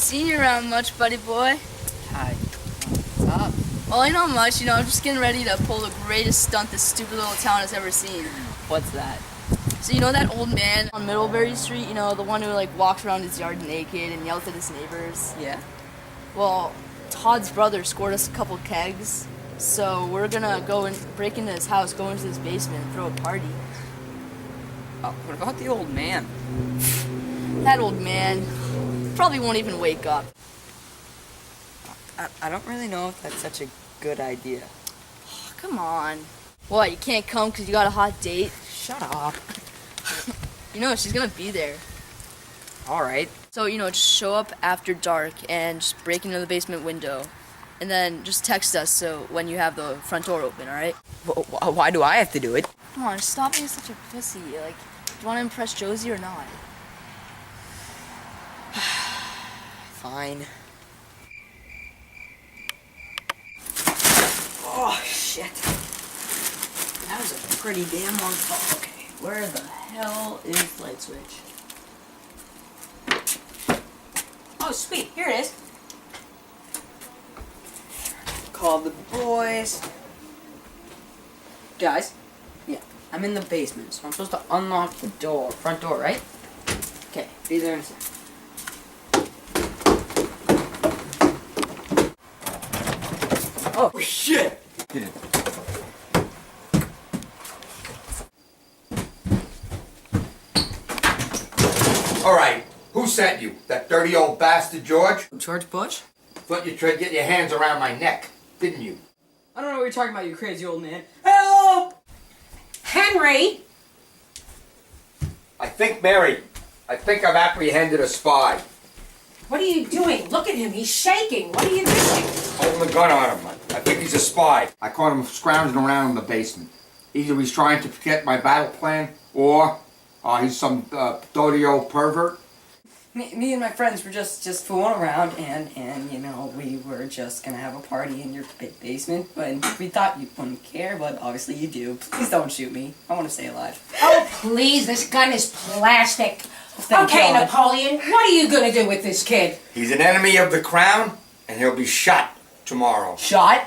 seen you around much, buddy boy. Hi. What's up? Well, not much. I'm just getting ready to pull the greatest stunt this stupid little town has ever seen. What's that? So that old man on Middlebury Street, the one who walks around his yard naked and yells at his neighbors? Yeah. Well, Todd's brother scored us a couple kegs, so we're gonna go and break into his house, go into his basement, and throw a party. Oh, what about the old man? That old man probably won't even wake up. I don't really know if that's such a good idea. Oh, come on. What, you can't come because you got a hot date? Shut up. She's gonna be there. Alright. So, just show up after dark and just break into the basement window. And then just text us so when you have the front door open, alright? Why do I have to do it? Come on, stop being such a pussy. Do you want to impress Josie or not? Fine. Oh, shit. That was a pretty damn long fall. Okay, where the hell is the light switch? Oh, sweet. Here it is. Call the boys. Guys, yeah, I'm in the basement, so I'm supposed to unlock the door, front door, right? Okay, be there in a second. Oh, shit! Get in. All right, who sent you? That dirty old bastard George? George Bush? Thought you tried to get your hands around my neck, didn't you? I don't know what you're talking about, you crazy old man. Help! Henry! I think I've apprehended a spy. What are you doing? Look at him. He's shaking. What are you doing? Holding a gun on him. I think he's a spy. I caught him scrounging around in the basement. Either he's trying to forget my battle plan, or he's some dirty old pervert. Me and my friends were just fooling around, and we were just gonna have a party in your basement, but we thought you wouldn't care, but obviously you do. Please don't shoot me. I want to stay alive. Oh, please. This gun is plastic. Thank Okay, God. Napoleon, what are you going to do with this kid? He's an enemy of the crown, and he'll be shot tomorrow. Shot?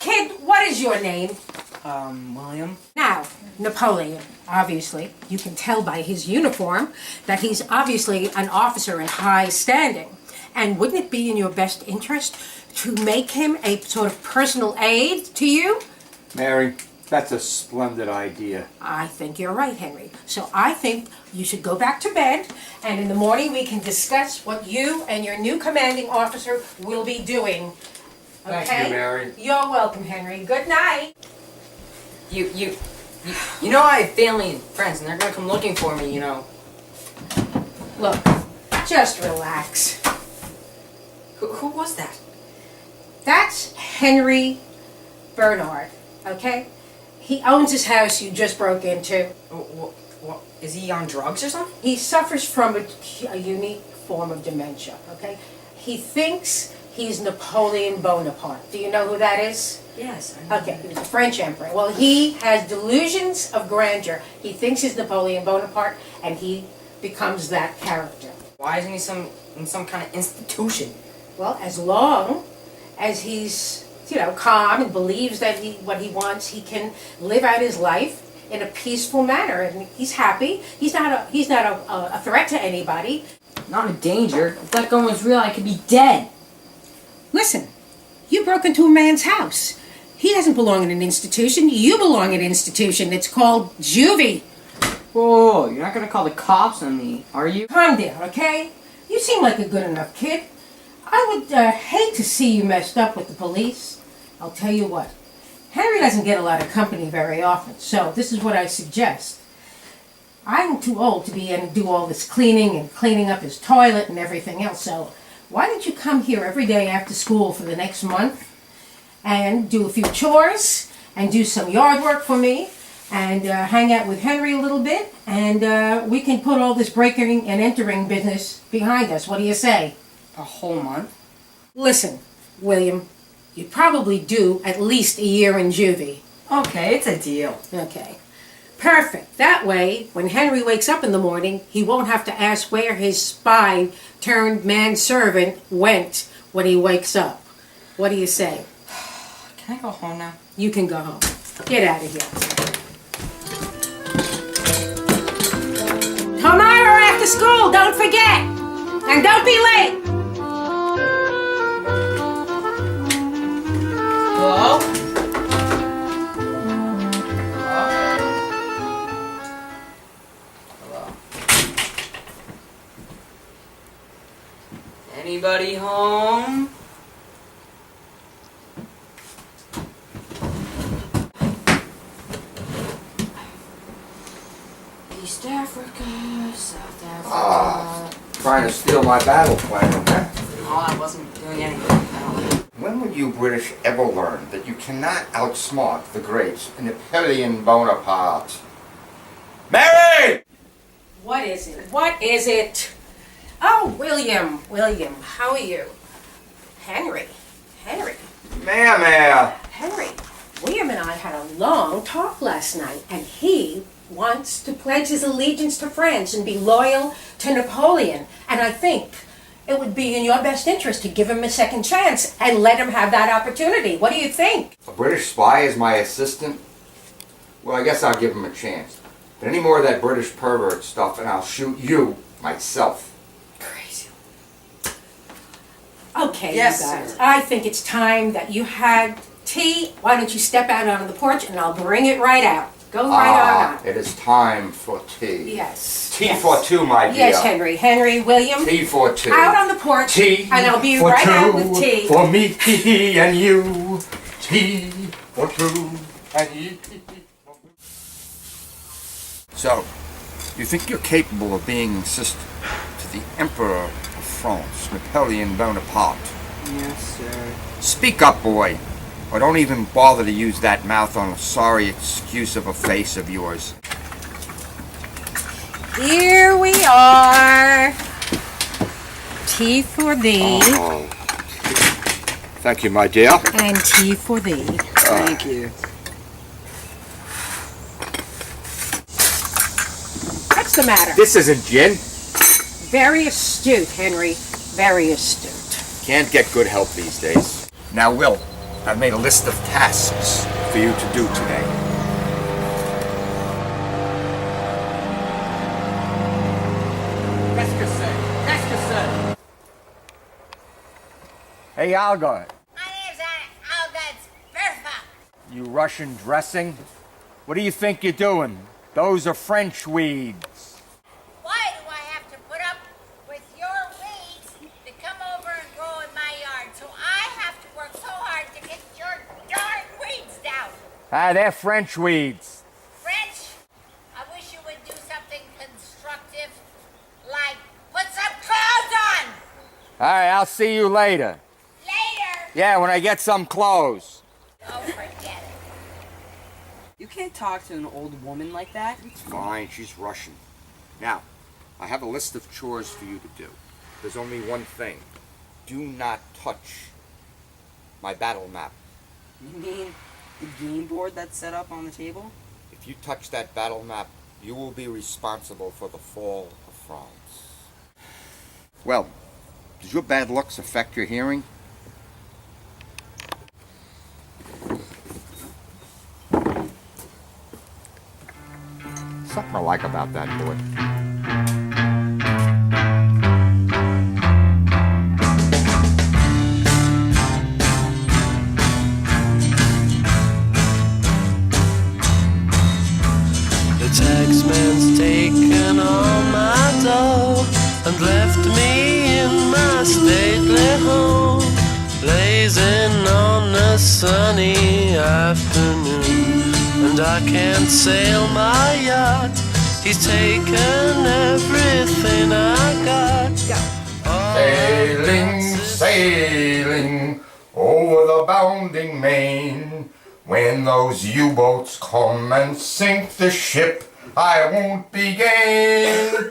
Kid, what is your name? William? Now, Napoleon, obviously, you can tell by his uniform that he's obviously an officer in high standing. And wouldn't it be in your best interest to make him a sort of personal aide to you? Mary, that's a splendid idea. I think you're right, Henry. So I think you should go back to bed, and in the morning we can discuss what you and your new commanding officer will be doing. Okay? Thank you, Mary. You're welcome, Henry. Good night. You know I have family and friends, and they're gonna come looking for me, Look, just relax. Who was that? That's Henry Bernard, okay? He owns his house you just broke into. What, is he on drugs or something? He suffers from a unique form of dementia, okay? He thinks he's Napoleon Bonaparte. Do you know who that is? Yes. I know. Okay, he was a French emperor. Well, he has delusions of grandeur. He thinks he's Napoleon Bonaparte, and he becomes that character. Why isn't he in some kind of institution? Well, as long as he's, calm and believes that what he wants, he can live out his life in a peaceful manner, and he's happy. He's not a threat to anybody. Not a danger. If that gun was real, I could be dead. Listen, you broke into a man's house. He doesn't belong in an institution. You belong in an institution. It's called juvie. Whoa, you're not gonna call the cops on me, are you? Calm down, okay? You seem like a good enough kid. I would hate to see you messed up with the police. I'll tell you what. Henry doesn't get a lot of company very often, so this is what I suggest. I'm too old to be in and do all this cleaning and cleaning up his toilet and everything else, so why don't you come here every day after school for the next month and do a few chores and do some yard work for me and hang out with Henry a little bit, and we can put all this breaking and entering business behind us. What do you say? A whole month? Listen, William, you'd probably do at least a year in juvie. Okay, it's a deal. Okay. Perfect. That way, when Henry wakes up in the morning, he won't have to ask where his spy turned manservant went when he wakes up. What do you say? Can I go home now? You can go home. Get out of here. Tomorrow after school, don't forget. And don't be late. Hello? Hello? Anybody home? East Africa, South Africa. Trying to steal my battle plan, huh? No, I wasn't doing anything. When would you British ever learn that you cannot outsmart the great Napoleon Bonaparte? Mary! What is it? What is it? Oh, William. William, how are you? Henry. Henry. Henry. William and I had a long talk last night, and he wants to pledge his allegiance to France and be loyal to Napoleon. And I think it would be in your best interest to give him a second chance and let him have that opportunity. What do you think? A British spy is my assistant? Well, I guess I'll give him a chance. But any more of that British pervert stuff and I'll shoot you myself. Crazy. Okay, Yes, you guys. sir. I think it's time that you had tea. Why don't you step out onto the porch and I'll bring it right out. Go right on out. It is time for tea. Yes. Tea yes. for two, my dear. Yes, Henry. Henry, William. Tea for two. Out on the porch. Tea and I'll be for right two, out with tea. For me and you. Tea for two and you. So, you think you're capable of being sister to the Emperor of France, Napoleon Bonaparte? Yes, sir. Speak up, boy. Or don't even bother to use that mouth on a sorry excuse of a face of yours. Here we are. Tea for thee. Oh. Thank you, my dear. And tea for thee. Thank you. What's the matter? This isn't gin. Very astute, Henry. Very astute. Can't get good help these days. Now, Will, I've made a list of tasks for you to do today. Hey, Alga, My name's Albert Berfa. you Russian dressing? What do you think you're doing? Those are French weeds. Why do I have to put up with your weeds to come over and grow in my yard? So I have to work so hard to get your darn weeds down. Ah, they're French weeds. French, I wish you would do something constructive, like put some clothes on. All right, I'll see you later. Later. Yeah, when I get some clothes. Oh, forget it. You can't talk to an old woman like that. Fine, she's Russian. Now, I have a list of chores for you to do. There's only one thing. Do not touch my battle map. You mean the game board that's set up on the table? If you touch that battle map, you will be responsible for the fall of France. Well, does your bad looks affect your hearing? Something I like about that boy. The taxman's taken all my dough and left me in my stately home, blazing on a sunny afternoon. And I can't sail my yacht, he's taken everything I got. Sailing, sailing over the bounding main. When those U-boats come and sink the ship, I won't be game.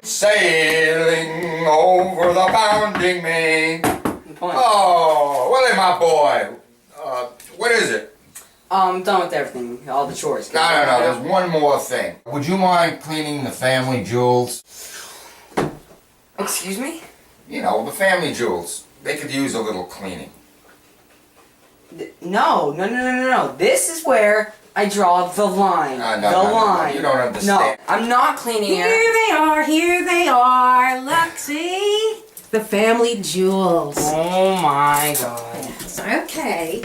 Sailing over the bounding main. Good point. Oh, Willie, my boy. What is it? I'm done with everything, all the chores. No, there's one more thing. Would you mind cleaning the family jewels? Excuse me? You know, the family jewels. They could use a little cleaning. No. This is where I draw the line. No, you don't understand. No, I'm not cleaning Here it. they are. Look, see? The family jewels. Oh my god. Yes, okay.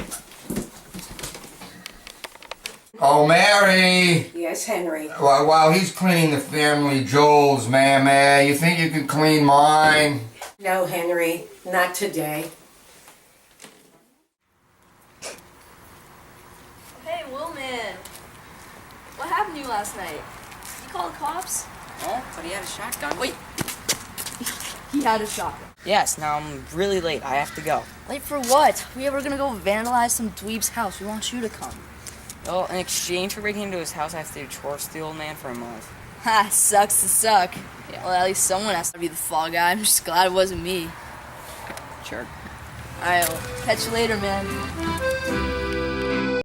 Oh, Mary! Yes, Henry. While he's cleaning the family jewels, Mary, you think you could clean mine? No, Henry, not today. Hey, Willman. What happened to you last night? You call the cops? Oh, but he had a shotgun. Wait. He had a shotgun. Yes, now I'm really late. I have to go. Late for what? We were gonna go vandalize some dweeb's house. We want you to come. Well, in exchange for breaking into his house, I have to do chores to the old man for a month. Ha, sucks to suck. Yeah. Well, at least someone has to be the fall guy. I'm just glad it wasn't me. Sure. Alright, well, catch you later, man.